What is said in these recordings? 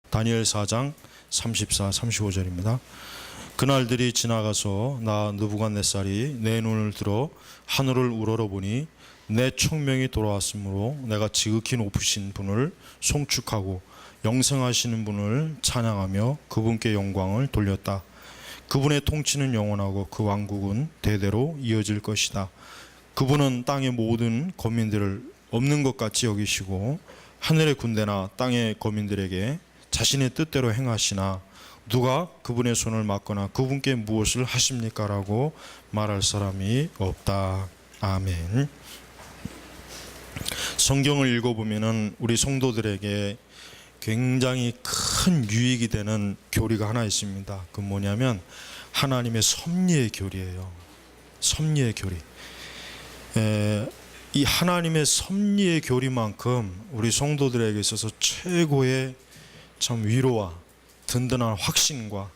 다니엘 4장 34, 35절입니다. 그날들이 지나가서 나 느부갓네살이 내 눈을 들어 하늘을 우러러보니 내 총명이 돌아왔으므로 내가 지극히 높으신 분을 송축하고 영생하시는 분을 찬양하며 그분께 영광을 돌렸다. 그분의 통치는 영원하고 그 왕국은 대대로 이어질 것이다. 그분은 땅의 모든 거민들을 없는 것 같이 여기시고 하늘의 군대나 땅의 거민들에게 자신의 뜻대로 행하시나 누가 그분의 손을 막거나 그분께 무엇을 하십니까? 라고 말할 사람이 없다. 아멘. 성경을 읽어보면 우리 성도들에게 굉장히 큰 유익이 되는 교리가 하나 있습니다. 그 뭐냐면 하나님의 섭리의 교리예요. 섭리의 교리. 이 하나님의 섭리의 교리만큼 우리 성도들에게 있어서 최고의 참 위로와 든든한 확신과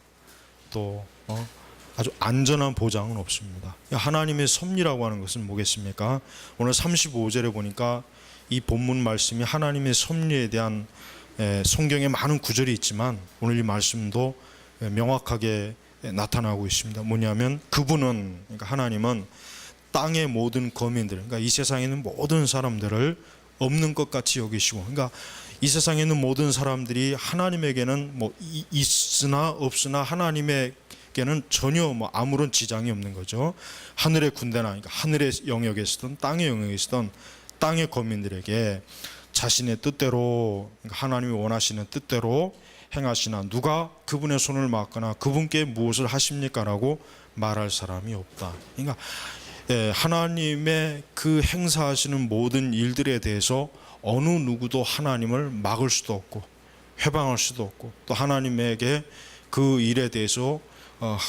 또 아주 안전한 보장은 없습니다. 하나님의 섭리라고 하는 것은 뭐겠습니까? 오늘 35절에 보니까 이 본문 말씀이 하나님의 섭리에 대한 성경에 많은 구절이 있지만 오늘 이 말씀도 명확하게 나타나고 있습니다. 뭐냐면 그분은, 그러니까 하나님은 땅의 모든 거민들, 그러니까 이 세상에 있는 모든 사람들을 없는 것 같이 여기시고, 그러니까 이 세상에 있는 모든 사람들이 하나님에게는 뭐 있으나 없으나 하나님에게는 전혀 뭐 아무런 지장이 없는 거죠. 하늘의 군대나, 그러니까 하늘의 영역에서든 땅의 영역에서든 땅의 거민들에게 자신의 뜻대로, 그러니까 하나님이 원하시는 뜻대로 행하시나 누가 그분의 손을 막거나 그분께 무엇을 하십니까? 라고 말할 사람이 없다. 그러니까 하나님의 그 행사하시는 모든 일들에 대해서 어느 누구도 하나님을 막을 수도 없고 회방할 수도 없고 또 하나님에게 그 일에 대해서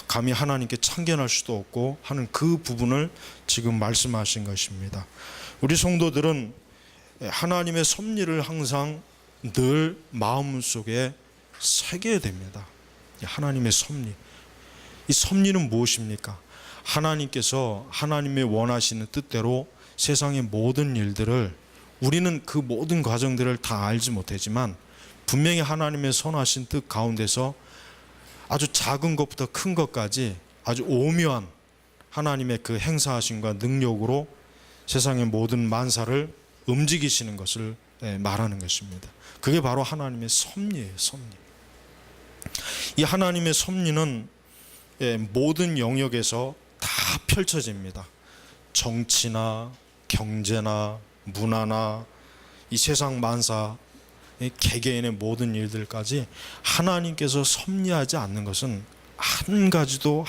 감히 하나님께 참견할 수도 없고 하는 그 부분을 지금 말씀하신 것입니다. 우리 성도들은 하나님의 섭리를 항상 늘 마음속에 새겨야 됩니다. 하나님의 섭리. 이 섭리는 무엇입니까? 하나님께서 하나님의 원하시는 뜻대로 세상의 모든 일들을, 우리는 그 모든 과정들을 다 알지 못하지만 분명히 하나님의 선하신 뜻 가운데서 아주 작은 것부터 큰 것까지 아주 오묘한 하나님의 그 행사하심과 능력으로 세상의 모든 만사를 움직이시는 것을 말하는 것입니다. 그게 바로 하나님의 섭리예요. 섭리. 이 하나님의 섭리는 모든 영역에서 다 펼쳐집니다. 정치나 경제나 문화나 이 세상 만사, 개개인의 모든 일들까지 하나님께서 섭리하지 않는 것은 한 가지도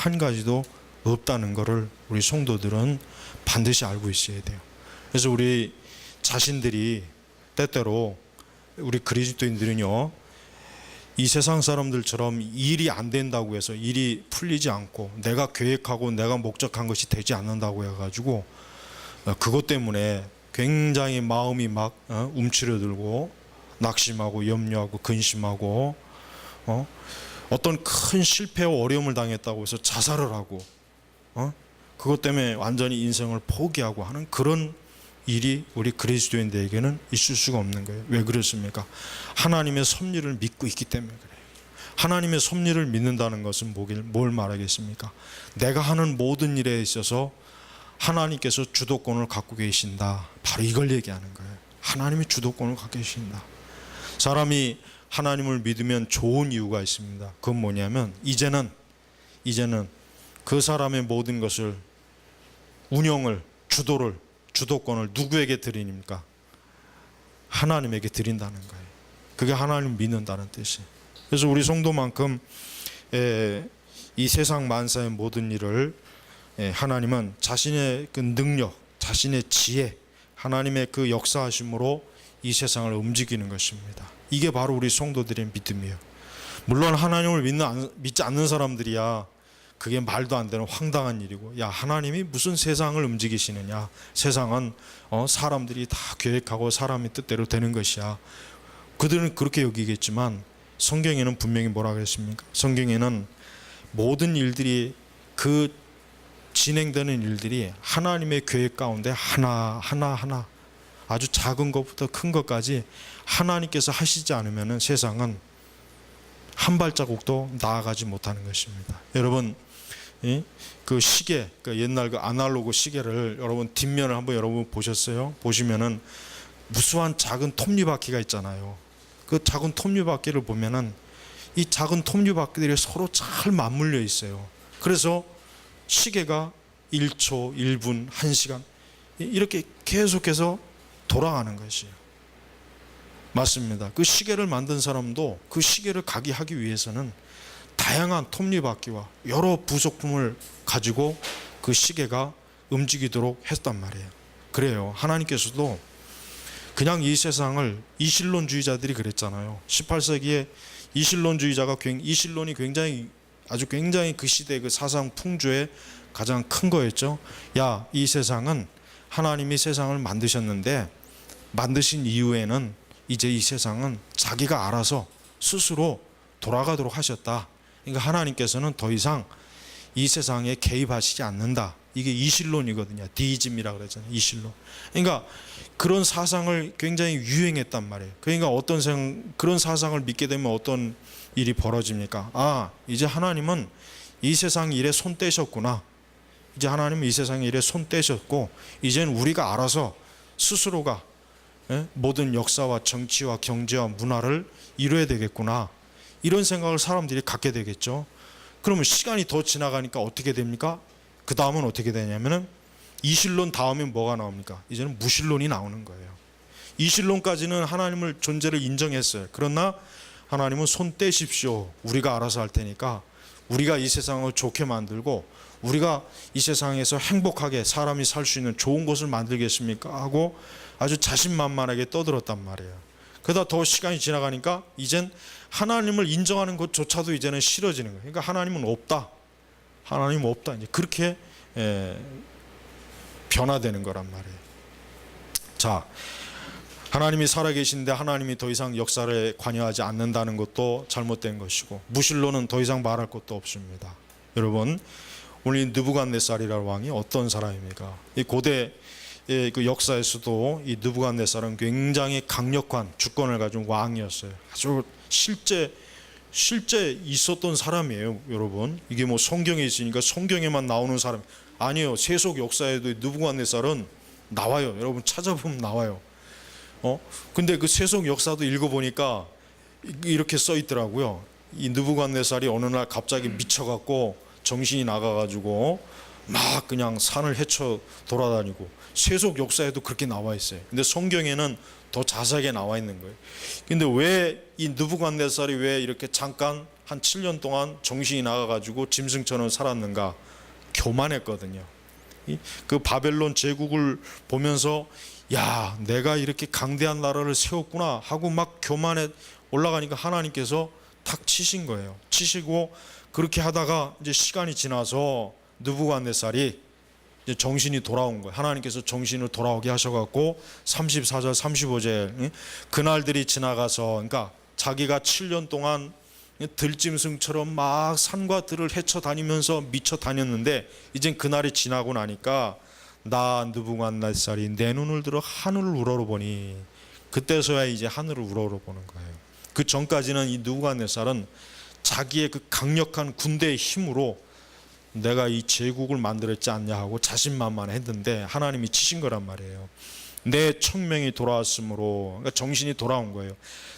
없다는 것을 우리 성도들은 반드시 알고 있어야 돼요. 그래서 우리 자신들이 때때로 우리 그리스도인들은요, 이 세상 사람들처럼 일이 안 된다고 해서 일이 풀리지 않고 내가 계획하고 내가 목적한 것이 되지 않는다고 해가지고 그것 때문에 굉장히 마음이 막 움츠러들고 낙심하고 염려하고 근심하고 어떤 큰 실패와 어려움을 당했다고 해서 자살을 하고 그것 때문에 완전히 인생을 포기하고 하는 그런 일이 우리 그리스도인들에게는 있을 수가 없는 거예요. 왜 그렇습니까? 하나님의 섭리를 믿고 있기 때문에 그래요. 하나님의 섭리를 믿는다는 것은 뭘 말하겠습니까? 내가 하는 모든 일에 있어서 하나님께서 주도권을 갖고 계신다. 바로 이걸 얘기하는 거예요. 하나님이 주도권을 갖고 계신다. 사람이 하나님을 믿으면 좋은 이유가 있습니다. 그건 뭐냐면 이제는 그 사람의 모든 것을, 운영을, 주도권을 누구에게 드리니까? 하나님에게 드린다는 거예요. 그게 하나님을 믿는다는 뜻이에요. 그래서 우리 성도만큼 이 세상 만사의 모든 일을 하나님은 자신의 그 능력, 자신의 지혜, 하나님의 그 역사하심으로 이 세상을 움직이는 것입니다. 이게 바로 우리 성도들의 믿음이에요. 물론 하나님을 믿지 않는 사람들이야 그게 말도 안 되는 황당한 일이고, 야, 하나님이 무슨 세상을 움직이시느냐, 세상은 사람들이 다 계획하고 사람의 뜻대로 되는 것이야. 그들은 그렇게 여기겠지만 성경에는 분명히 뭐라 그랬습니까? 성경에는 모든 일들이, 그 진행되는 일들이 하나님의 계획 가운데 하나 아주 작은 것부터 큰 것까지 하나님께서 하시지 않으면 세상은 한 발자국도 나아가지 못하는 것입니다. 여러분, 그 시계, 그 옛날 그 아날로그 시계를 여러분 뒷면을 한번 여러분 보셨어요? 보시면은 무수한 작은 톱니바퀴가 있잖아요. 그 작은 톱니바퀴를 보면은 이 작은 톱니바퀴들이 서로 잘 맞물려 있어요. 그래서 시계가 1초, 1분, 1시간 이렇게 계속해서 돌아가는 것이에요. 맞습니다. 그 시계를 만든 사람도 그 시계를 가게 하기 위해서는 다양한 톱니바퀴와 여러 부속품을 가지고 그 시계가 움직이도록 했단 말이에요. 그래요. 하나님께서도 그냥 이 세상을, 이신론주의자들이 그랬잖아요. 18세기에 이신론이 굉장히 그 시대 그 사상 풍조의 가장 큰 거였죠. 야, 이 세상은 하나님이 세상을 만드셨는데 만드신 이후에는 이제 이 세상은 자기가 알아서 스스로 돌아가도록 하셨다. 그러니까 하나님께서는 더 이상 이 세상에 개입하시지 않는다. 이게 이신론이거든요. 디이즘이라고 그러잖아요. 이신론. 그러니까 그런 사상을 굉장히 유행했단 말이에요. 그러니까 그런 사상을 믿게 되면 어떤 일이 벌어집니까? 아, 이제 하나님은 이 세상 일에 손 떼셨구나. 이제 하나님은 이 세상 일에 손 떼셨고 이제는 우리가 알아서 스스로가 모든 역사와 정치와 경제와 문화를 이루어야 되겠구나. 이런 생각을 사람들이 갖게 되겠죠. 그러면 시간이 더 지나가니까 어떻게 됩니까? 그 다음은 어떻게 되냐면은 이신론 다음에 뭐가 나옵니까? 이제는 무신론이 나오는 거예요. 이신론까지는 하나님을 존재를 인정했어요. 그러나 하나님은 손 떼십시오. 우리가 알아서 할 테니까 우리가 이 세상을 좋게 만들고 우리가 이 세상에서 행복하게 사람이 살 수 있는 좋은 곳을 만들겠습니까? 하고 아주 자신만만하게 떠들었단 말이에요. 그러다 더 시간이 지나가니까 이젠 하나님을 인정하는 것조차도 이제는 싫어지는 거예요. 그러니까 하나님은 없다. 하나님은 없다. 이제 그렇게 변화되는 거란 말이에요. 자, 하나님이 살아계신데 하나님이 더 이상 역사에 관여하지 않는다는 것도 잘못된 것이고 무신론은 더 이상 말할 것도 없습니다. 여러분, 오늘 이 느부갓네살이라는 왕이 어떤 사람입니까? 이 고대 그 역사에서도 이 느부갓네살은 굉장히 강력한 주권을 가진 왕이었어요. 아주 실제 있었던 사람이에요, 여러분. 이게 뭐 성경에 있으니까 성경에만 나오는 사람 아니에요. 세속 역사에도 느부갓네살은 나와요. 여러분 찾아보면 나와요. 근데 그 세속 역사도 읽어보니까 이렇게 써 있더라고요. 이 느부갓네살이 어느 날 갑자기 미쳐갖고 정신이 나가가지고 막 그냥 산을 헤쳐 돌아다니고 세속 역사에도 그렇게 나와 있어요. 근데 성경에는 더 자세하게 나와 있는 거예요. 근데 왜 이 느부갓네살이 왜 이렇게 잠깐 한 7년 동안 정신이 나가가지고 짐승처럼 살았는가? 교만했거든요. 그 바벨론 제국을 보면서 야, 내가 이렇게 강대한 나라를 세웠구나 하고 막 교만에 올라가니까 하나님께서 탁 치신 거예요. 치시고 그렇게 하다가 이제 시간이 지나서 느부갓네살이 이제 정신이 돌아온 거예요. 하나님께서 정신을 돌아오게 하셔갖고 34절 35절 그날들이 지나가서 그러니까 자기가 7년 동안 들짐승처럼 막 산과 들을 헤쳐 다니면서 미쳐 다녔는데 이젠 그날이 지나고 나니까 나 느부갓네살이 내 눈을 들어 하늘을 우러러보니 그때서야 이제 하늘을 우러러보는 거예요. 그 전까지는 이 느부갓네살은 자기의 그 강력한 군대의 힘으로 내가 이 제국을 만들었지 않냐 하고 자신만만했는데 하나님이 치신 거란 말이에요. 내 청명이 돌아왔으므로 그러니까 정신이 돌아온 거예요.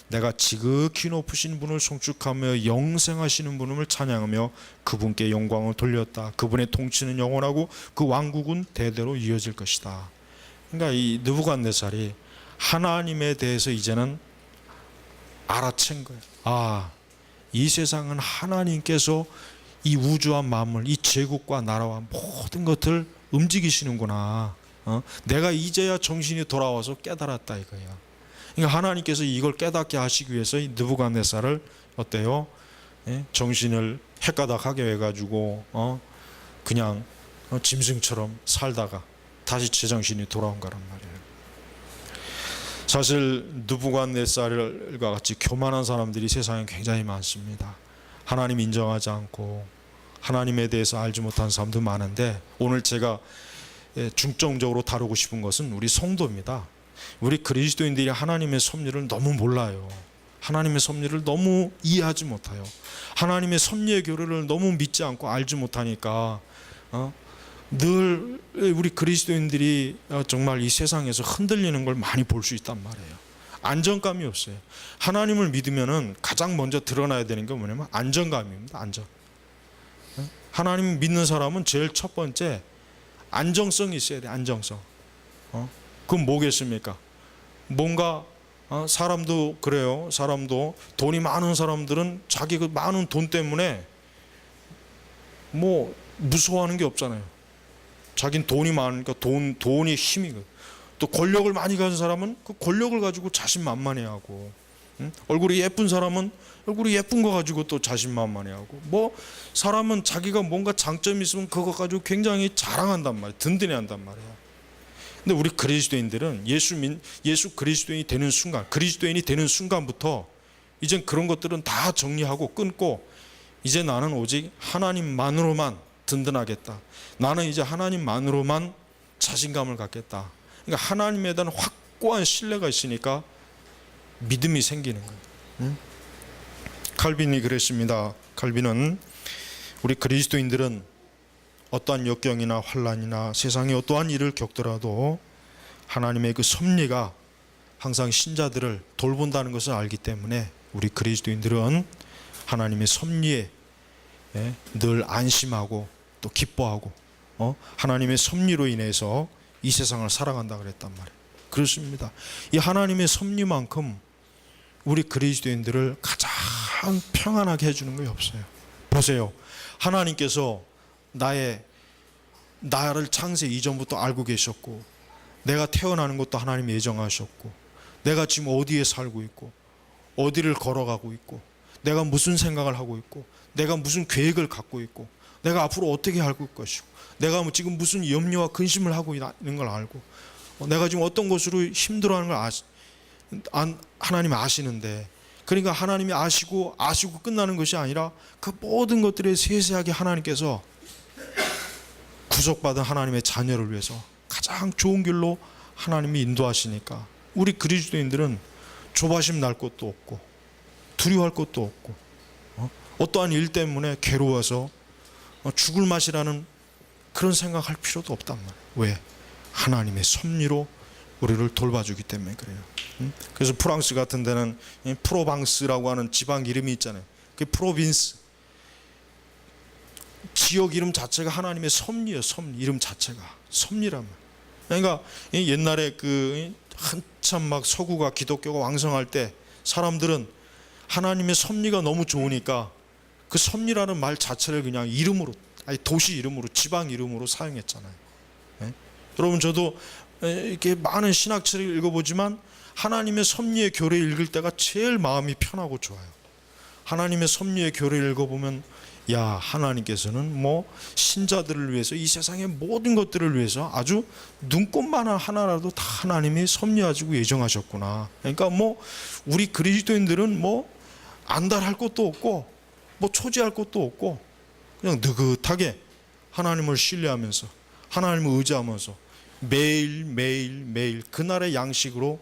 내가 지극히 높으신 분을 송축하며 영생하시는 분을 찬양하며 그분께 영광을 돌렸다. 그분의 통치는 영원하고 그 왕국은 대대로 이어질 것이다. 그러니까 이 느부갓네살이 하나님에 대해서 이제는 알아챈 거예요. 아, 이 세상은 하나님께서 이 우주와 만물, 이 제국과 나라와 모든 것을 움직이시는구나. 내가 이제야 정신이 돌아와서 깨달았다 이거야. 그러니까 하나님께서 이걸 깨닫게 하시기 위해서 이 느부갓네살을 어때요? 정신을 헷가닥하게 해가지고 그냥 짐승처럼 살다가 다시 제정신이 돌아온 거란 말이에요. 사실 느부갓네살과 같이 교만한 사람들이 세상에 굉장히 많습니다. 하나님 인정하지 않고 하나님에 대해서 알지 못한 사람도 많은데 오늘 제가 중점적으로 다루고 싶은 것은 우리 성도입니다. 우리 그리스도인들이 하나님의 섭리를 너무 몰라요. 하나님의 섭리를 너무 이해하지 못해요. 하나님의 섭리의 교리를 너무 믿지 않고 알지 못하니까 늘 우리 그리스도인들이 정말 이 세상에서 흔들리는 걸 많이 볼 수 있단 말이에요. 안정감이 없어요. 하나님을 믿으면은 가장 먼저 드러나야 되는 게 뭐냐면 안정감입니다. 안정. 하나님 믿는 사람은 제일 첫 번째 안정성이 있어야 돼. 안정성. 그건 뭐겠습니까? 뭔가 사람도 그래요. 사람도 돈이 많은 사람들은 자기 그 많은 돈 때문에 뭐 무서워하는 게 없잖아요. 자긴 돈이 많으니까 돈이 힘이거든. 또 권력을 많이 가진 사람은 그 권력을 가지고 자신만만해하고, 얼굴이 예쁜 사람은 얼굴이 예쁜 거 가지고 또 자신만만해하고, 뭐 사람은 자기가 뭔가 장점이 있으면 그거 가지고 굉장히 자랑한단 말이에요. 든든해한단 말이에요. 근데 우리 그리스도인들은 예수 그리스도인이 되는 순간부터 이젠 그런 것들은 다 정리하고 끊고, 이제 나는 오직 하나님만으로만 든든하겠다. 나는 이제 하나님만으로만 자신감을 갖겠다. 그러니까 하나님에 대한 확고한 신뢰가 있으니까 믿음이 생기는 거예요. 칼빈이 그랬습니다. 칼빈은 우리 그리스도인들은 어떠한 역경이나 환난이나 세상에 어떠한 일을 겪더라도 하나님의 그 섭리가 항상 신자들을 돌본다는 것을 알기 때문에 우리 그리스도인들은 하나님의 섭리에 늘 안심하고 또 기뻐하고 하나님의 섭리로 인해서 이 세상을 살아간다 그랬단 말이에요. 그렇습니다. 이 하나님의 섭리만큼 우리 그리스도인들을 가장 평안하게 해주는 게 없어요. 보세요. 하나님께서 나를 창세 이전부터 알고 계셨고, 내가 태어나는 것도 하나님이 예정하셨고, 내가 지금 어디에 살고 있고, 어디를 걸어가고 있고, 내가 무슨 생각을 하고 있고, 내가 무슨 계획을 갖고 있고, 내가 앞으로 어떻게 할 것이고, 내가 지금 무슨 염려와 근심을 하고 있는 걸 알고, 내가 지금 어떤 것으로 힘들어하는 걸 하나님이 아시는데, 그러니까 하나님이 아시고 끝나는 것이 아니라 그 모든 것들에 세세하게 하나님께서 구속받은 하나님의 자녀를 위해서 가장 좋은 길로 하나님이 인도하시니까 우리 그리스도인들은 조바심 날 것도 없고 두려워할 것도 없고 어떠한 일 때문에 괴로워서 죽을 맛이라는 그런 생각할 필요도 없단 말이에요. 왜? 하나님의 섭리로 우리를 돌봐주기 때문에 그래요. 그래서 프랑스 같은 데는 프로방스라고 하는 지방 이름이 있잖아요. 그 프로빈스, 지역 이름 자체가 하나님의 섭리예요. 섭리, 이름 자체가 섭리란 말이에요. 그러니까 옛날에 그 한참 막 서구가 기독교가 왕성할 때 사람들은 하나님의 섭리가 너무 좋으니까 그 섭리라는 말 자체를 그냥 이름으로, 아니 도시 이름으로, 지방 이름으로 사용했잖아요. 여러분, 저도 이렇게 많은 신학책을 읽어보지만 하나님의 섭리의 교리를 읽을 때가 제일 마음이 편하고 좋아요. 하나님의 섭리의 교리를 읽어보면, 야, 하나님께서는 뭐 신자들을 위해서, 이 세상의 모든 것들을 위해서 아주 눈꼽만한 하나라도 다 하나님이 섭리하시고 예정하셨구나. 그러니까 뭐 우리 그리스도인들은 뭐 안달할 것도 없고 뭐 초지할 것도 없고 그냥 느긋하게 하나님을 신뢰하면서 하나님을 의지하면서 매일 그날의 양식으로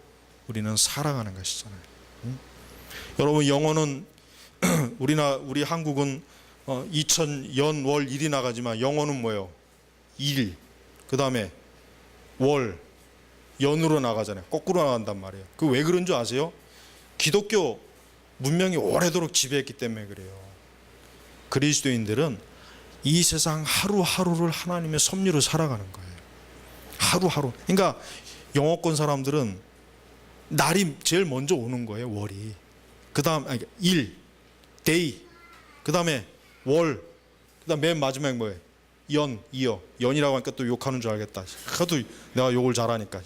우리는 살아가는 것이잖아요. 여러분, 영어는 우리 한국은 2000년 월 1이 나가지만 영어는 뭐예요? 일, 그 다음에 월, 연으로 나가잖아요. 거꾸로 나간단 말이에요. 그 왜 그런 줄 아세요? 기독교 문명이 오래도록 지배했기 때문에 그래요. 그리스도인들은 이 세상 하루하루를 하나님의 섭리로 살아가는 거예요. 하루하루. 그러니까 영어권 사람들은 날이 제일 먼저 오는 거예요. 월이. 그 다음 일, 데이, 그 다음에 월, 그 다음 맨 마지막에 뭐예요? 연, 이어. 연이라고 하니까 또 욕하는 줄 알겠다. 하도 내가 욕을 잘하니까.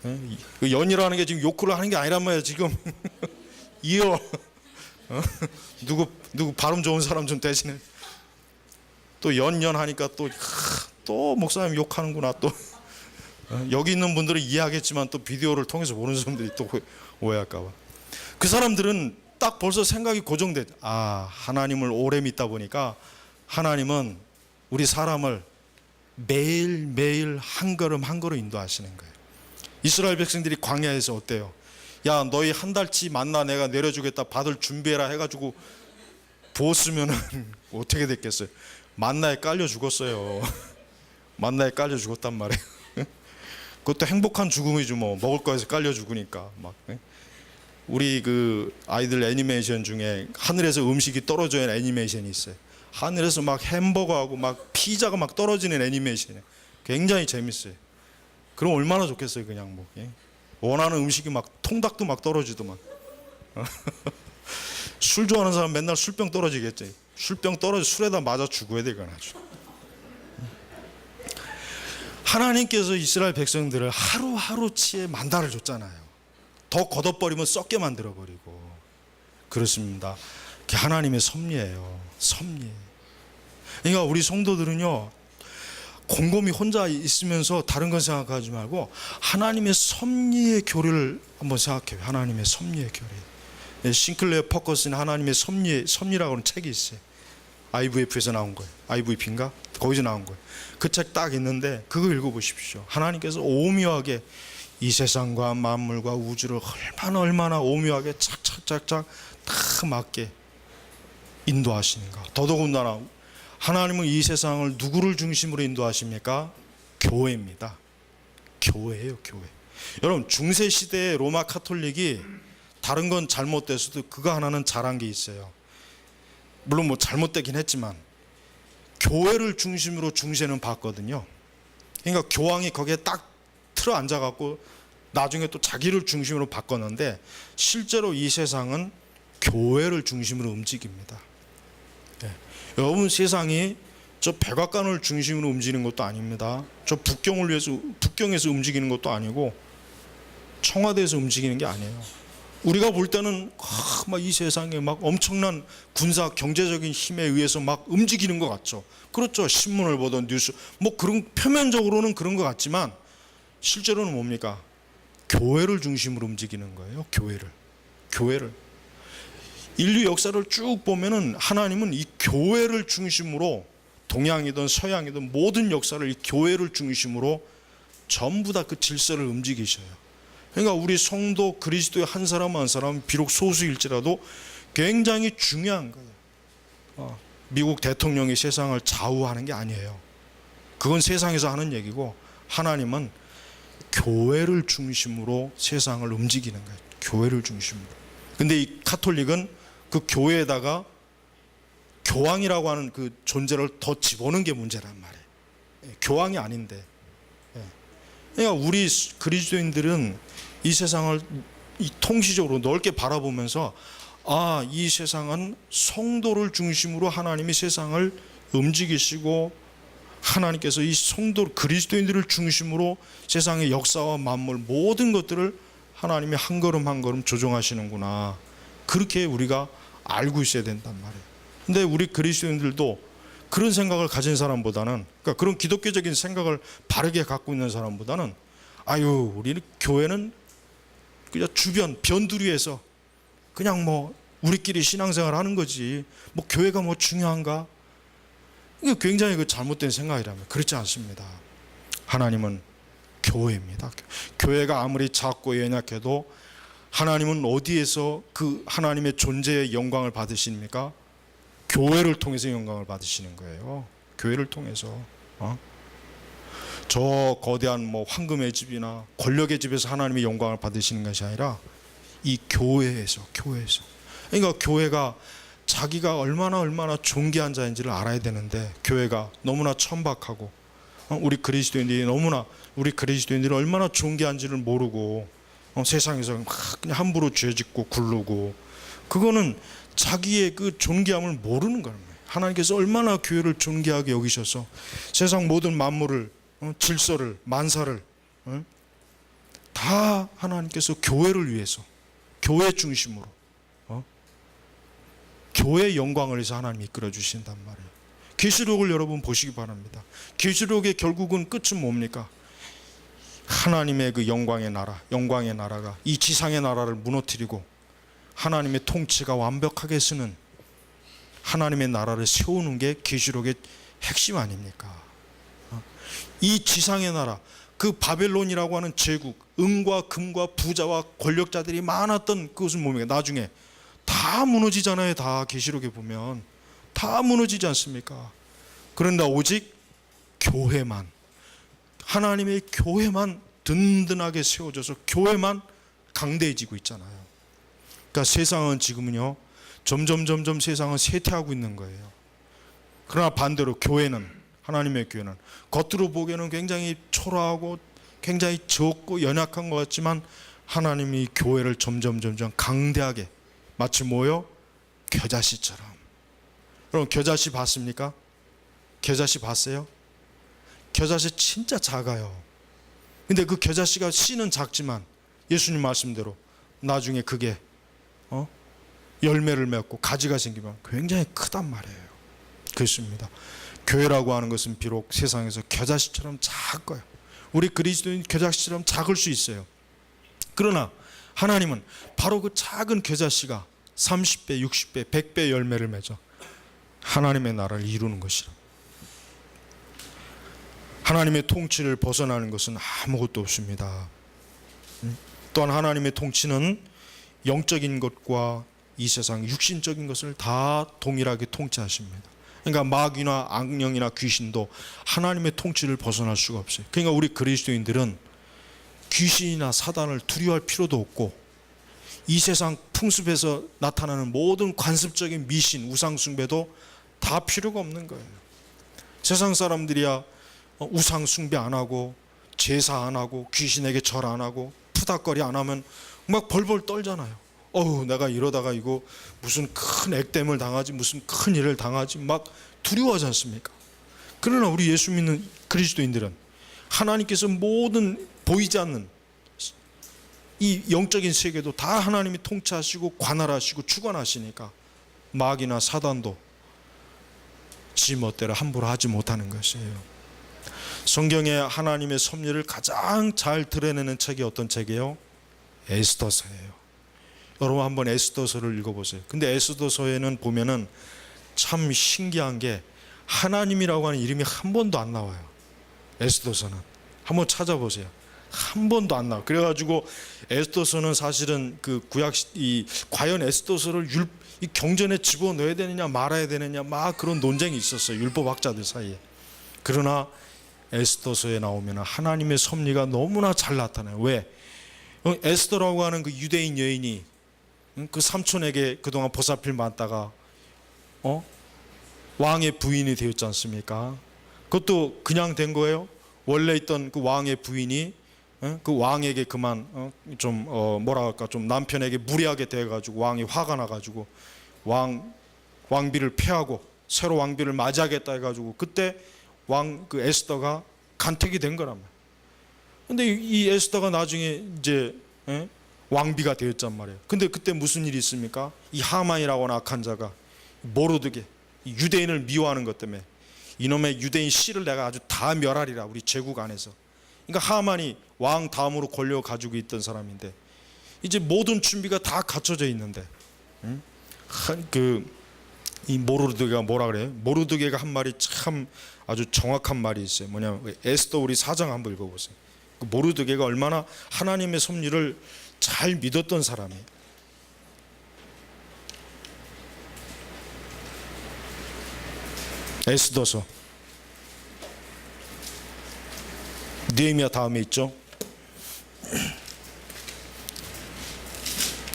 그 연이라는 게 지금 욕을 하는 게 아니란 말이에요. 지금 이어. 누구 발음 좋은 사람 좀 대신에 또 연하니까 또 목사님 욕하는구나. 또 여기 있는 분들은 이해하겠지만 또 비디오를 통해서 보는 사람들이 또 오해할까봐. 그 사람들은 딱 벌써 생각이 고정돼. 하나님을 오래 믿다 보니까 하나님은 우리 사람을 매일 한 걸음 한 걸음 인도하시는 거예요. 이스라엘 백성들이 광야에서 어때요? 야 너희 한 달치 만나 내가 내려주겠다 받을 준비해라 해가지고 부었으면은 어떻게 됐겠어요? 만나에 깔려 죽었어요. 만나에 깔려 죽었단 말이에요. 그것도 행복한 죽음이죠 뭐. 먹을 거에서 깔려 죽으니까 막. 우리 그 아이들 애니메이션 중에 하늘에서 음식이 떨어지는 애니메이션이 있어요. 하늘에서 막 햄버거하고 막 피자가 막 떨어지는 애니메이션이에요. 굉장히 재밌어요. 그럼 얼마나 좋겠어요. 그냥 뭐 원하는 음식이 막 통닭도 막 떨어지더만. 술 좋아하는 사람 맨날 술병 떨어지겠지. 술병 떨어져 술에다 맞아 죽어야 돼 이건 아주. 하나님께서 이스라엘 백성들을 하루하루치에 만나를 줬잖아요. 더 걷어버리면 썩게 만들어버리고. 그렇습니다. 그게 하나님의 섭리예요. 섭리. 그러니까 우리 성도들은요, 곰곰이 혼자 있으면서 다른 건 생각하지 말고 하나님의 섭리의 교리를 한번 생각해요. 하나님의 섭리의 교리. 싱클레어 퍼커슨의 하나님의 섭리라고 하는 책이 있어요. IVF에서 나온 거예요. IVP인가? 거기서 나온 거예요. 그 책 딱 있는데 그거 읽어보십시오. 하나님께서 오묘하게 이 세상과 만물과 우주를 얼마나 오묘하게 착착착착 다 맞게 인도하시는가. 더더군다나 하나님은 이 세상을 누구를 중심으로 인도하십니까? 교회입니다. 교회예요, 교회. 여러분 중세 시대의 로마 카톨릭이 다른 건 잘못됐어도 그거 하나는 잘한 게 있어요. 물론 뭐 잘못되긴 했지만 교회를 중심으로 중세는 봤거든요. 그러니까 교황이 거기에 딱 틀어 앉아갖고 나중에 또 자기를 중심으로 바꿨는데 실제로 이 세상은 교회를 중심으로 움직입니다. 여러분 세상이 저 백악관을 중심으로 움직이는 것도 아닙니다. 저 북경에서 움직이는 것도 아니고 청와대에서 움직이는 게 아니에요. 우리가 볼 때는 막 이 세상에 막 엄청난 군사 경제적인 힘에 의해서 막 움직이는 것 같죠. 그렇죠. 신문을 보던 뉴스 뭐 그런 표면적으로는 그런 것 같지만 실제로는 뭡니까? 교회를 중심으로 움직이는 거예요. 교회를. 인류 역사를 쭉 보면은 하나님은 이 교회를 중심으로 동양이든 서양이든 모든 역사를 이 교회를 중심으로 전부 다 그 질서를 움직이셔요. 그러니까 우리 성도 그리스도의 한 사람 한 사람 비록 소수일지라도 굉장히 중요한 거예요. 미국 대통령이 세상을 좌우하는 게 아니에요. 그건 세상에서 하는 얘기고 하나님은 교회를 중심으로 세상을 움직이는 거예요. 교회를 중심으로. 근데 이 카톨릭은 그 교회에다가 교황이라고 하는 그 존재를 더 집어넣은 게 문제란 말이에요. 교황이 아닌데. 그러니까 우리 그리스도인들은 이 세상을 이 통시적으로 넓게 바라보면서 이 세상은 성도를 중심으로 하나님이 세상을 움직이시고 하나님께서 이 성도 그리스도인들을 중심으로 세상의 역사와 만물 모든 것들을 하나님이 한 걸음 한 걸음 조정하시는구나. 그렇게 우리가 알고 있어야 된단 말이에요. 근데 우리 그리스도인들도 그런 생각을 가진 사람보다는, 그러니까 그런 기독교적인 생각을 바르게 갖고 있는 사람보다는 우리 교회는 그냥 주변 변두리에서 그냥 뭐 우리끼리 신앙생활 하는 거지 뭐 교회가 뭐 중요한가? 이게 굉장히 그 잘못된 생각이라면 그렇지 않습니다. 하나님은 교회입니다. 교회가 아무리 작고 연약해도 하나님은 어디에서 그 하나님의 존재의 영광을 받으십니까? 교회를 통해서 영광을 받으시는 거예요. 교회를 통해서. 저 거대한 뭐 황금의 집이나 권력의 집에서 하나님의 영광을 받으시는 것이 아니라 이 교회에서. 그러니까 교회가 자기가 얼마나 존귀한 자인지를 알아야 되는데 교회가 너무나 천박하고 우리 그리스도인들이 얼마나 존귀한지를 모르고 세상에서 막 그냥 함부로 죄짓고 굴르고 그거는 자기의 그 존귀함을 모르는 거예요. 하나님께서 얼마나 교회를 존귀하게 여기셔서 세상 모든 만물을 질서를 만사를 다 하나님께서 교회를 위해서 교회 중심으로 교회의 영광을 위해서 하나님이 이끌어 주신단 말이에요. 계시록을 여러분 보시기 바랍니다. 계시록의 결국은 끝은 뭡니까? 하나님의 그 영광의 나라가 이 지상의 나라를 무너뜨리고 하나님의 통치가 완벽하게 쓰는 하나님의 나라를 세우는 게 계시록의 핵심 아닙니까? 이 지상의 나라, 그 바벨론이라고 하는 제국, 은과 금과 부자와 권력자들이 많았던 그것은 뭡니까? 나중에 다 무너지잖아요. 다 계시록에 보면 다 무너지지 않습니까? 그런데 오직 교회만, 하나님의 교회만 든든하게 세워져서 교회만 강대해지고 있잖아요. 그러니까 세상은 지금은요, 점점 세상은 쇠퇴하고 있는 거예요. 그러나 반대로 교회는, 하나님의 교회는 겉으로 보기에는 굉장히 초라하고 굉장히 적고 연약한 것 같지만 하나님이 교회를 점점 강대하게, 마치 뭐요? 겨자씨처럼. 여러분 겨자씨 봤습니까? 겨자씨 봤어요? 겨자씨 진짜 작아요. 근데 그 겨자씨가 씨는 작지만 예수님 말씀대로 나중에 그게 열매를 맺고 가지가 생기면 굉장히 크단 말이에요. 그렇습니다. 교회라고 하는 것은 비록 세상에서 겨자씨처럼 작고요, 우리 그리스도인 겨자씨처럼 작을 수 있어요. 그러나 하나님은 바로 그 작은 겨자씨가 30배, 60배, 100배 열매를 맺어 하나님의 나라를 이루는 것이라. 하나님의 통치를 벗어나는 것은 아무것도 없습니다. 또한 하나님의 통치는 영적인 것과 이 세상 육신적인 것을 다 동일하게 통치하십니다. 그러니까 마귀나 악령이나 귀신도 하나님의 통치를 벗어날 수가 없어요. 그러니까 우리 그리스도인들은 귀신이나 사단을 두려워할 필요도 없고, 이 세상 풍습에서 나타나는 모든 관습적인 미신, 우상 숭배도 다 필요가 없는 거예요. 세상 사람들이야 우상 숭배 안 하고 제사 안 하고 귀신에게 절 안 하고 푸닥거리 안 하면 막 벌벌 떨잖아요. 내가 이러다가 이거 무슨 큰 액땜을 당하지, 무슨 큰 일을 당하지, 막 두려워하지 않습니까? 그러나 우리 예수 믿는 그리스도인들은 하나님께서 모든 보이지 않는 이 영적인 세계도 다 하나님이 통치하시고 관할하시고 주관하시니까 마귀나 사단도 지 멋대로 함부로 하지 못하는 것이에요. 성경에 하나님의 섭리를 가장 잘 드러내는 책이 어떤 책이에요? 에스더서예요. 여러분 한번 에스더서를 읽어보세요. 근데 에스더서에는 보면은 참 신기한 게 하나님이라고 하는 이름이 한 번도 안 나와요. 에스더서는 한번 찾아보세요. 한 번도 안 나와. 그래가지고 에스더서는 사실은 그 구약 과연 에스더서를 이 경전에 집어넣어야 되느냐 말아야 되느냐 막 그런 논쟁이 있었어요, 율법학자들 사이에. 그러나 에스더서에 나오면 하나님의 섭리가 너무나 잘 나타나요. 왜? 에스더라고 하는 그 유대인 여인이 그 삼촌에게 그동안 보살필 맞다가 왕의 부인이 되었지 않습니까? 그것도 그냥 된 거예요. 원래 있던 그 왕의 부인이 그 왕에게 그만 뭐랄까 좀 남편에게 무리하게 돼가지고 왕이 화가 나가지고 왕비를 폐하고 새로 왕비를 맞이하겠다 해가지고 그때 그 에스더가 간택이 된 거란 말이에요. 근데 이 에스더가 나중에 이제 왕비가 되었단 말이에요. 근데 그때 무슨 일이 있습니까? 이 하만이라고 하는 악한 자가 모르드게 유대인을 미워하는 것 때문에 이놈의 유대인 씨를 내가 아주 다 멸하리라, 우리 제국 안에서. 그러니까 하만이 왕 다음으로 권력을 가지고 있던 사람인데 이제 모든 준비가 다 갖춰져 있는데 이 모르드게가 뭐라 그래요? 모르드게가 한 말이 참 아주 정확한 말이 있어요. 뭐냐면 에스더 우리 4장 한번 읽어보세요. 그 모르드게가 얼마나 하나님의 섭리를 잘 믿었던 사람이에요. 에스더서 느헤미야 다음에 있죠.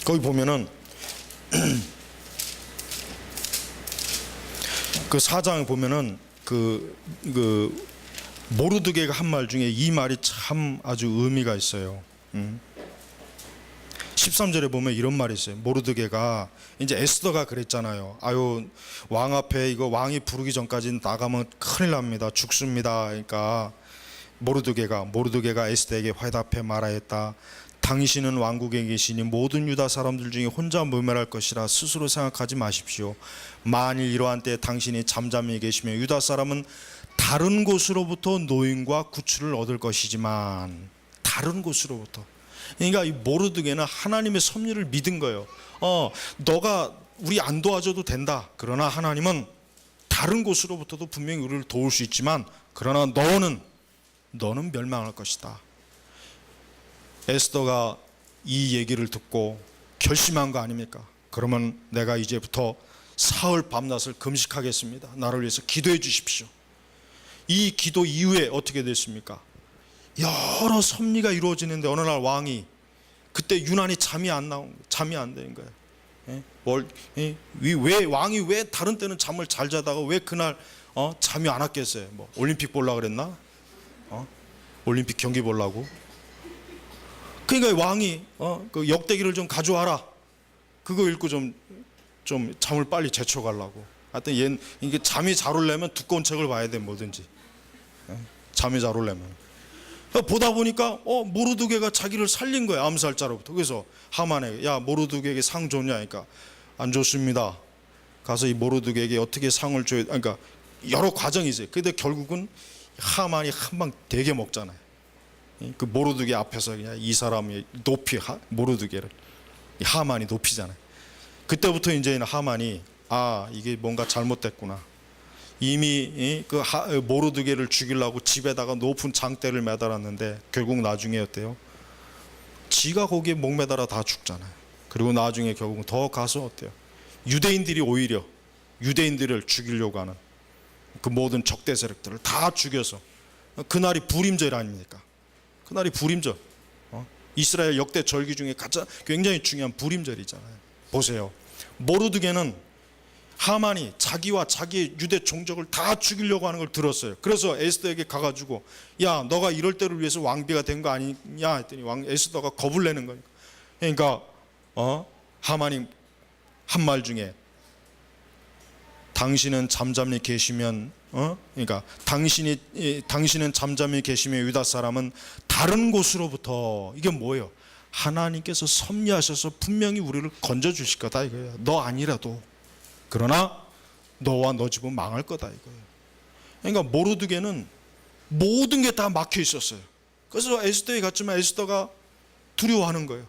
거기 보면은 그 4장에 보면은 그 모르드게가 한 말 중에 이 말이 참 아주 의미가 있어요. 13절에 보면 이런 말이 있어요. 모르드게가 이제 에스더가 그랬잖아요. 아유, 왕 앞에 이거 왕이 부르기 전까지 나가면 큰일 납니다, 죽습니다. 그러니까 모르드게가 에스더에게 화답해 말하였다. 당신은 왕국에 계시니 모든 유다 사람들 중에 혼자 모멸할 것이라 스스로 생각하지 마십시오. 만일 이러한 때에 당신이 잠잠히 계시면 유다 사람은 다른 곳으로부터 노임과 구출을 얻을 것이지만, 다른 곳으로부터. 그러니까 이 모르드게는 하나님의 섭리를 믿은 거예요. 너가 우리 안 도와줘도 된다. 그러나 하나님은 다른 곳으로부터도 분명히 우리를 도울 수 있지만, 그러나 너는 너는 멸망할 것이다. 에스더가 이 얘기를 듣고 결심한 거 아닙니까? 그러면 내가 이제부터 사흘 밤낮을 금식하겠습니다. 나를 위해서 기도해 주십시오. 이 기도 이후에 어떻게 됐습니까? 여러 섭리가 이루어지는데 어느 날 왕이 그때 유난히 잠이 안 되는 거예요. 왜 왕이 왜 다른 때는 잠을 잘 자다가 왜 그날 잠이 안 왔겠어요? 뭐 올림픽 보려고 그랬나? 올림픽 경기 보려고? 그러니까 왕이 그 역대기를 좀 가져와라. 그거 읽고 좀 잠을 빨리 제쳐가려고. 하여튼 얘는 이게 잠이 잘 오려면 두꺼운 책을 봐야 돼. 뭐든지 잠이 잘 오려면. 보다 보니까 모르드게가 자기를 살린 거야. 암살자로부터. 그래서 하만에게, 야 모르드게에게 상 줬냐? 그러니까 안 줬습니다. 가서 이 모르드게에게 어떻게 상을 줘야, 그러니까 여러 과정이 있어요. 근데 결국은 하만이 한 방 되게 먹잖아요. 그 모르드게 앞에서 그냥 이 사람이 높이 모르드게를 하만이 높이잖아요. 그때부터 이제는 하만이 이게 뭔가 잘못됐구나. 이미 그 모르드게를 죽이려고 집에다가 높은 장대를 매달았는데 결국 나중에 어때요? 지가 거기에 목 매달아 다 죽잖아요. 그리고 나중에 결국은 더 가서 어때요? 유대인들이 오히려 유대인들을 죽이려고 하는 그 모든 적대 세력들을 다 죽여서, 그날이 불임절 아닙니까? 그날이 불임절, 이스라엘 역대 절기 중에 가장 굉장히 중요한 불임절이잖아요. 보세요. 모르드게는 하만이 자기와 자기의 유대 종족을 다 죽이려고 하는 걸 들었어요. 그래서 에스더에게 가가지고, 야 너가 이럴 때를 위해서 왕비가 된 거 아니냐 했더니 에스더가 겁을 내는 거니까. 그러니까 하만이 한 말 중에, 당신은 잠잠히 계시면 그러니까 당신은 잠잠히 계시면 유다 사람은 다른 곳으로부터, 이게 뭐예요? 하나님께서 섭리하셔서 분명히 우리를 건져 주실 거다 이거예요. 너 아니라도. 그러나 너와 너 집은 망할 거다 이거예요. 그러니까 모르드게는 모든 게 다 막혀 있었어요. 그래서 에스더에 갔지만 에스더가 두려워하는 거예요.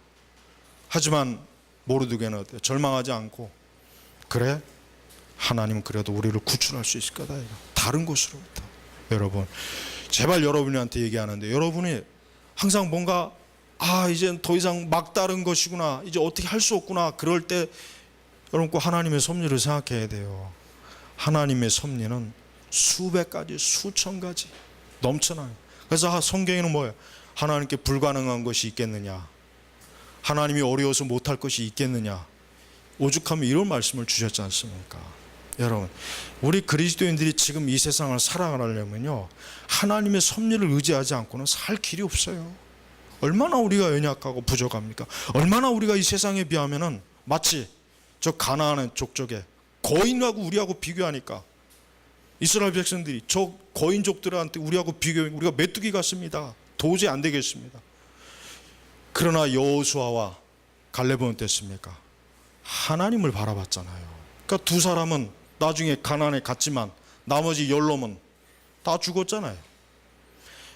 하지만 모르드게는 어때요? 절망하지 않고, 그래 하나님은 그래도 우리를 구출할 수 있을 거다 이거. 다른 곳으로부터. 여러분 제발 여러분한테 얘기하는데, 여러분이 항상 뭔가 이제 더 이상 막다른 것이구나, 이제 어떻게 할 수 없구나, 그럴 때 여러분 꼭 하나님의 섭리를 생각해야 돼요. 하나님의 섭리는 수백 가지 수천 가지 넘쳐나요. 그래서 성경에는 뭐예요? 하나님께 불가능한 것이 있겠느냐, 하나님이 어려워서 못할 것이 있겠느냐, 오죽하면 이런 말씀을 주셨지 않습니까? 여러분 우리 그리스도인들이 지금 이 세상을 살아가려면요, 하나님의 섭리를 의지하지 않고는 살 길이 없어요. 얼마나 우리가 연약하고 부족합니까? 얼마나 우리가 이 세상에 비하면은 마치 저 가나안의 족적에 거인하고 우리하고 비교하니까, 이스라엘 백성들이 저 거인족들한테 우리하고 비교하면 우리가 메뚜기 같습니다. 도저히 안 되겠습니다. 그러나 여호수아와 갈렙은 어땠습니까? 하나님을 바라봤잖아요. 그러니까 두 사람은 나중에 가나안에 갔지만 나머지 10놈은 다 죽었잖아요.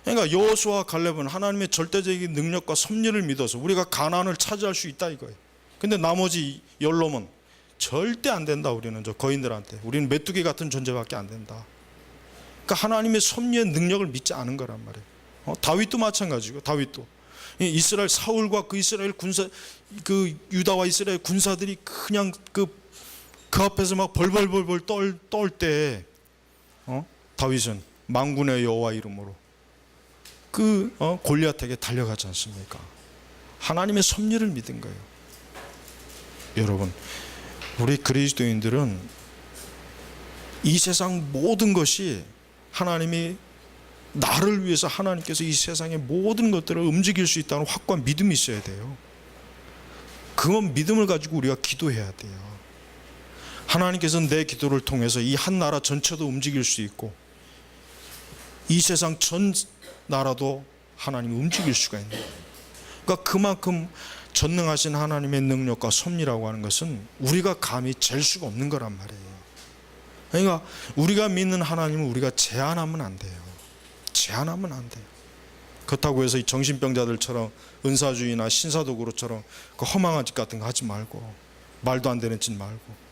그러니까 여호수아와 갈렙은 하나님의 절대적인 능력과 섭리를 믿어서 우리가 가나안을 차지할 수 있다 이거예요. 근데 나머지 10놈은 절대 안 된다. 우리는 저 거인들한테 우리는 메뚜기 같은 존재밖에 안 된다. 그러니까 하나님의 섭리의 능력을 믿지 않은 거란 말이에요. 다윗도 마찬가지고, 다윗도 이스라엘 사울과 그 이스라엘 군사, 그 유다와 이스라엘 군사들이 그냥 그 앞에서 막 벌벌벌벌 떨 때 다윗은 만군의 여호와 이름으로 골리앗에게 달려가지 않습니까? 하나님의 섭리를 믿은 거예요. 여러분 우리 그리스도인들은 이 세상 모든 것이 하나님이 나를 위해서, 하나님께서 이 세상의 모든 것들을 움직일 수 있다는 확고한 믿음이 있어야 돼요. 그건 믿음을 가지고 우리가 기도해야 돼요. 하나님께서는 내 기도를 통해서 이 한 나라 전체도 움직일 수 있고 이 세상 전 나라도 하나님이 움직일 수가 있는 거예요. 그러니까 그만큼 전능하신 하나님의 능력과 섭리라고 하는 것은 우리가 감히 잴 수가 없는 거란 말이에요. 그러니까 우리가 믿는 하나님을 우리가 제한하면 안 돼요. 제한하면 안 돼요. 그렇다고 해서 이 정신병자들처럼 은사주의나 신사도구로처럼 그 허망한 짓 같은 거 하지 말고, 말도 안 되는 짓 말고,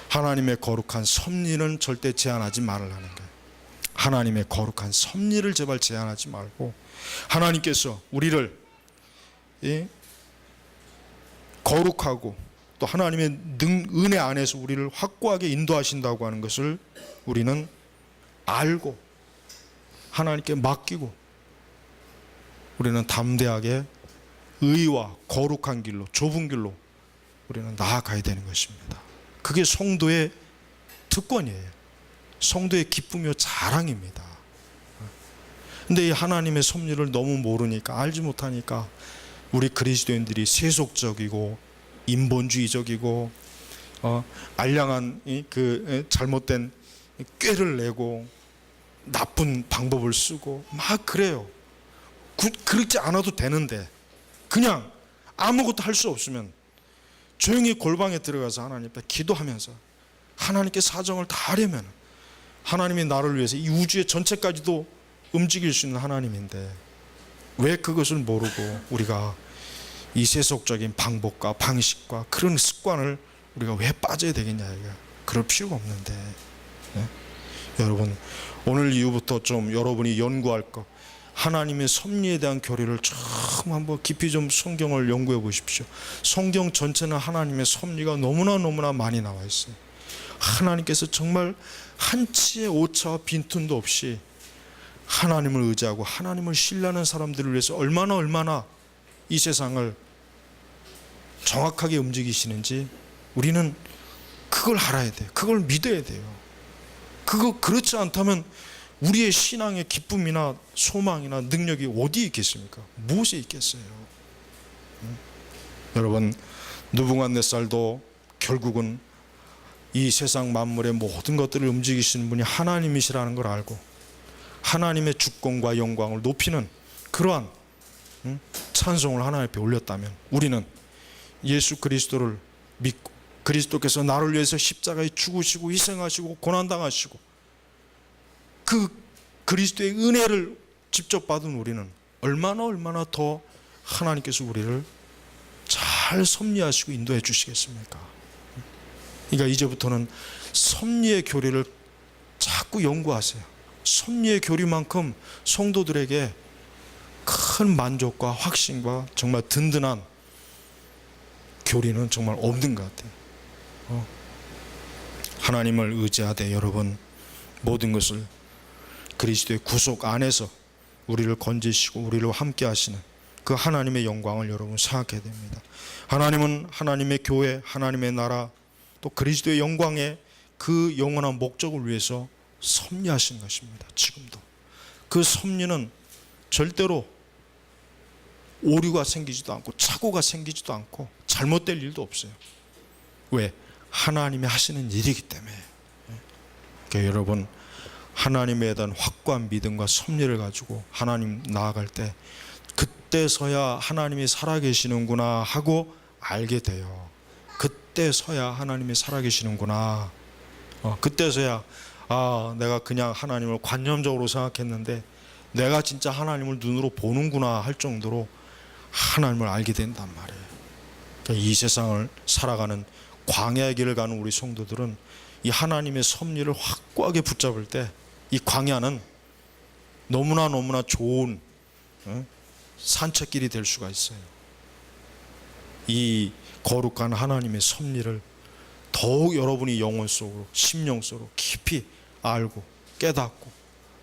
하나님의 거룩한 섭리는 절대 제한하지 말라는 거예요. 하나님의 거룩한 섭리를 제발 제한하지 말고 하나님께서 우리를 거룩하고 또 하나님의 은혜 안에서 우리를 확고하게 인도하신다고 하는 것을 우리는 알고 하나님께 맡기고 우리는 담대하게 의와 거룩한 길로, 좁은 길로 우리는 나아가야 되는 것입니다. 그게 성도의 특권이에요. 성도의 기쁨이요 자랑입니다. 근데 이 하나님의 섭리를 너무 모르니까, 알지 못하니까 우리 그리스도인들이 세속적이고 인본주의적이고 알량한 그 잘못된 꾀를 내고 나쁜 방법을 쓰고 막 그래요. 그렇지 않아도 되는데 그냥 아무것도 할 수 없으면 조용히 골방에 들어가서 하나님 앞에 기도하면서 하나님께 사정을 다 하려면, 하나님이 나를 위해서 이 우주의 전체까지도 움직일 수 있는 하나님인데 왜 그것을 모르고 우리가 이 세속적인 방법과 방식과 그런 습관을 우리가 왜 빠져야 되겠냐. 그럴 필요가 없는데. 네? 여러분, 오늘 이후부터 좀 여러분이 연구할 것, 하나님의 섭리에 대한 교리를 좀 한번 깊이 좀 성경을 연구해 보십시오. 성경 전체는 하나님의 섭리가 너무나 많이 나와 있어요. 하나님께서 정말 한치의 오차와 빈틈도 없이 하나님을 의지하고 하나님을 신뢰하는 사람들을 위해서 얼마나 이 세상을 정확하게 움직이시는지 우리는 그걸 알아야 돼요. 그걸 믿어야 돼요. 그렇지 않다면 우리의 신앙의 기쁨이나 소망이나 능력이 어디에 있겠습니까? 무엇에 있겠어요? 여러분, 느부갓네살도 결국은 이 세상 만물의 모든 것들을 움직이시는 분이 하나님이시라는 걸 알고 하나님의 주권과 영광을 높이는 그러한 찬송을 하나님 앞에 올렸다면, 우리는 예수 그리스도를 믿고 그리스도께서 나를 위해서 십자가에 죽으시고 희생하시고 고난당하시고 그 그리스도의 은혜를 직접 받은 우리는 얼마나 더 하나님께서 우리를 잘 섭리하시고 인도해 주시겠습니까? 그러니까 이제부터는 섭리의 교리를 자꾸 연구하세요. 섭리의 교리만큼 성도들에게 큰 만족과 확신과 정말 든든한 교리는 정말 없는 것 같아요. 하나님을 의지하되 여러분 모든 것을 그리스도의 구속 안에서 우리를 건지시고 우리를 함께 하시는 그 하나님의 영광을 여러분 생각해야 됩니다. 하나님은 하나님의 교회, 하나님의 나라, 또 그리스도의 영광의 그 영원한 목적을 위해서 섭리하신 것입니다. 지금도 그 섭리는 절대로 오류가 생기지도 않고 착오가 생기지도 않고 잘못될 일도 없어요. 왜? 하나님이 하시는 일이기 때문에. 그러니까 여러분, 하나님에 대한 확고한 믿음과 섭리를 가지고 하나님 나아갈 때 그때서야 하나님이 살아계시는구나 하고 알게 돼요. 그때서야 하나님이 살아계시는구나. 그때서야 내가 그냥 하나님을 관념적으로 생각했는데 내가 진짜 하나님을 눈으로 보는구나 할 정도로 하나님을 알게 된단 말이에요. 그러니까 이 세상을 살아가는 광야의 길을 가는 우리 성도들은 이 하나님의 섭리를 확고하게 붙잡을 때 이 광야는 너무나 좋은 산책길이 될 수가 있어요. 이 거룩한 하나님의 섭리를 더욱 여러분이 영혼 속으로, 심령 속으로 깊이 알고 깨닫고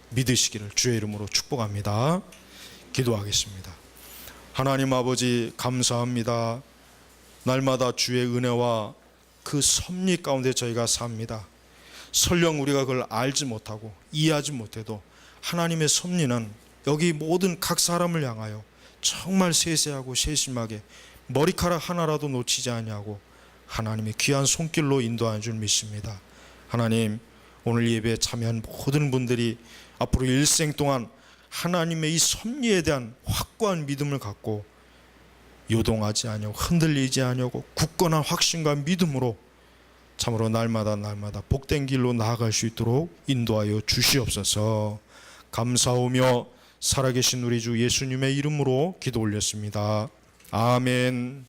믿으시기를 주의 이름으로 축복합니다. 기도하겠습니다. 하나님 아버지, 감사합니다. 날마다 주의 은혜와 그 섭리 가운데 저희가 삽니다. 설령 우리가 그걸 알지 못하고 이해하지 못해도 하나님의 섭리는 여기 모든 각 사람을 향하여 정말 세세하고 세심하게 머리카락 하나라도 놓치지 아니하고 하나님의 귀한 손길로 인도하는 줄 믿습니다. 하나님, 오늘 예배에 참여한 모든 분들이 앞으로 일생 동안 하나님의 이 섭리에 대한 확고한 믿음을 갖고 요동하지 아니하고 흔들리지 아니하고 굳건한 확신과 믿음으로 참으로 날마다 복된 길로 나아갈 수 있도록 인도하여 주시옵소서. 감사하며 살아계신 우리 주 예수님의 이름으로 기도 올렸습니다. 아멘.